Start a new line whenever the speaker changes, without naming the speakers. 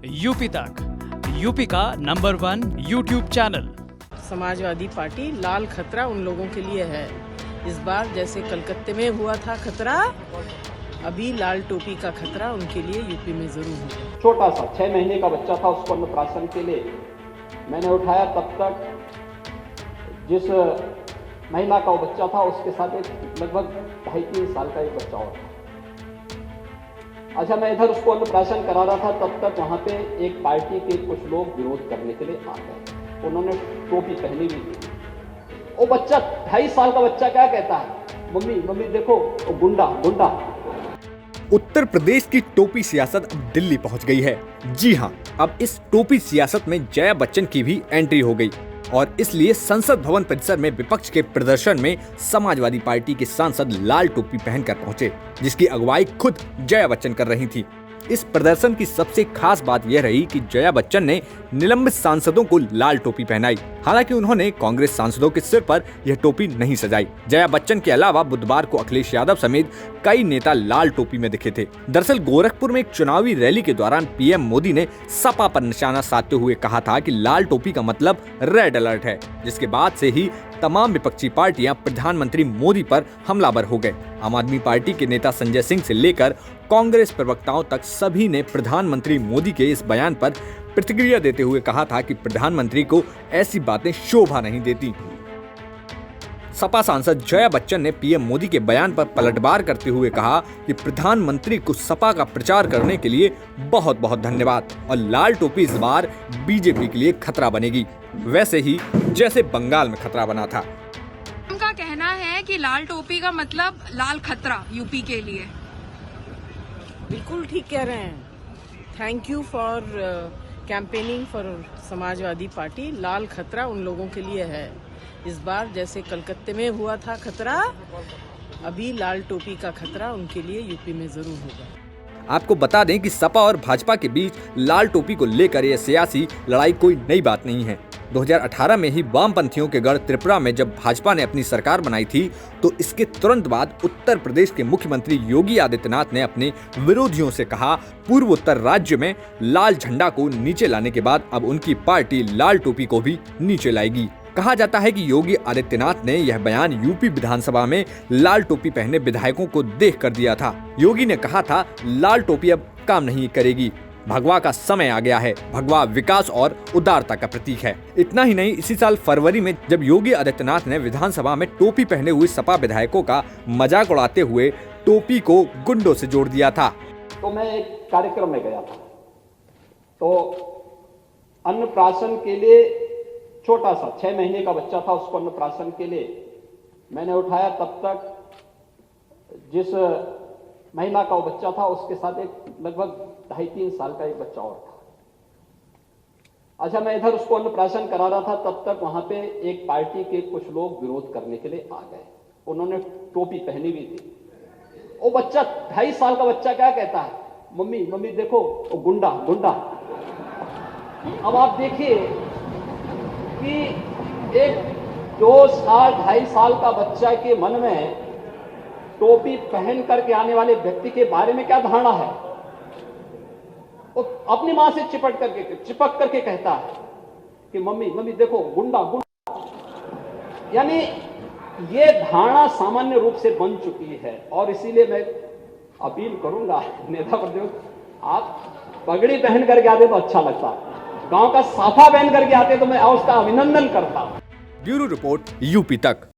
UP तक, UP का number 1 YouTube channel.
Samajwadi Party लाल खतरा उन लोगों के लिए है। इस बार जैसे कलकत्ते में हुआ था खतरा, अभी लाल टोपी का खतरा उनके लिए यूपी में जरूर होगा।
छोटा सा 6 महीने का बच्चा था, उसको अन्नप्राशन के लिए मैंने उठाया। तब तक जिस महिला का वो बच्चा था उसके साथ एक लगभग 2.5-3 साल का एक बच्चा और था। अच्छा, मैं इधर उसको अन्नप्राशन करा रहा था, तब तक वहाँ पे एक पार्टी के कुछ लोग विरोध करने के लिए आ गए। उन्होंने टोपी पहनी हुई थी। वो बच्चा 2.5 साल का बच्चा क्या कहता है, मम्मी मम्मी देखो वो गुंडा गुंडा।
उत्तर प्रदेश की टोपी सियासत अब दिल्ली पहुंच गई है। जी हां, अब इस टोपी सियासत में जया बच्चन की भी एंट्री हो गई और इसलिए संसद भवन परिसर में विपक्ष के प्रदर्शन में समाजवादी पार्टी के सांसद लाल टोपी पहनकर पहुंचे, जिसकी अगुवाई खुद जया बच्चन कर रही थी। इस प्रदर्शन की सबसे खास बात यह रही कि जया बच्चन ने निलंबित सांसदों को लाल टोपी पहनाई। हालांकि उन्होंने कांग्रेस सांसदों के सिर पर यह टोपी नहीं सजाई। जया बच्चन के अलावा बुधवार को अखिलेश यादव समेत कई नेता लाल टोपी में दिखे थे। दरअसल गोरखपुर में एक चुनावी रैली के दौरान पीएम मोदी ने सपा पर निशाना साधते हुए कहा था कि लाल टोपी का मतलब रेड अलर्ट है, जिसके बाद से ही तमाम विपक्षी पार्टियां प्रधानमंत्री मोदी पर हमलावर हो गए। आम आदमी पार्टी के नेता संजय सिंह से लेकर कांग्रेस प्रवक्ताओं तक सभी ने प्रधानमंत्री मोदी के इस बयान पर प्रतिक्रिया देते हुए कहा था कि प्रधानमंत्री को ऐसी बातें शोभा नहीं देती। सपा सांसद जया बच्चन ने पीएम मोदी के बयान पर पलटवार करते हुए कहा कि प्रधानमंत्री को सपा का प्रचार करने के लिए बहुत बहुत धन्यवाद और लाल टोपी इस बार बीजेपी के लिए खतरा बनेगी, वैसे ही जैसे बंगाल में खतरा बना था।
उनका कहना है कि लाल टोपी का मतलब लाल खतरा यूपी के लिए।
बिल्कुल ठीक कह रहे हैं। Thank you for campaigning for Samajwadi Party. लाल खतरा उन लोगों के लिए है। इस बार जैसे कलकत्ते में हुआ था खतरा, अभी लाल टोपी का खतरा उनके लिए यूपी में जरूर होगा।
आपको बता दें कि सपा और भाजपा के बीच लाल टोपी को लेकर यह सियासी लड़ाई कोई नई बात नहीं है। 2018 में ही वामपंथियों के गढ़ त्रिपुरा में जब भाजपा ने अपनी सरकार बनाई थी, तो इसके तुरंत बाद उत्तर प्रदेश के मुख्यमंत्री योगी आदित्यनाथ ने अपने विरोधियों से कहा, पूर्वोत्तर राज्य में लाल झंडा को नीचे लाने के बाद अब उनकी पार्टी लाल टोपी को भी नीचे लाएगी। कहा जाता है कि योगी आदित्यनाथ ने यह बयान यूपी विधानसभा में लाल टोपी पहने विधायकों को देख कर दिया था। योगी ने कहा था, लाल टोपी अब काम नहीं करेगी, भगवा का समय आ गया है। भगवा विकास और उदारता का प्रतीक है। इतना ही नहीं, इसी साल फरवरी में जब योगी आदित्यनाथ ने विधानसभा में टोपी पहने हुए सपा विधायकों का मजाक उड़ाते हुए टोपी को गुंडों से जोड़ दिया था।
तो मैं एक कार्यक्रम में गया था, तो अन्नप्राशन के लिए छोटा सा 6 महीने का बच्चा था, उसको अन्नप्राशन के लिए मैंने उठाया। तब तक जिस महिला का वो बच्चा था उसके साथ एक लगभग 2.5-3 साल का एक बच्चा और था। अच्छा, मैं इधर उसको अन्नप्राशन करा रहा था, तब तक वहां पे एक पार्टी के कुछ लोग विरोध करने के लिए आ गए। उन्होंने टोपी पहनी हुई थी। वो बच्चा 2.5 साल का बच्चा क्या कहता है, मम्मी मम्मी देखो वो गुंडा गुंडा। अब आप देखिए कि एक 2-2.5 साल का बच्चा के मन में टोपी पहन करके आने वाले व्यक्ति के बारे में क्या धारणा है। वो अपनी मां से चिपक करके कहता है कि मम्मी मम्मी देखो गुंडा गुंडा। यानी ये धारणा सामान्य रूप से बन चुकी है। और इसीलिए मैं अपील करूंगा नेता प्रतिपक्ष, आप पगड़ी पहन करके आते तो अच्छा लगता, गांव का साफा पहन करके आते तो मैं उसका अभिनंदन करता।
ब्यूरो रिपोर्ट यूपी तक।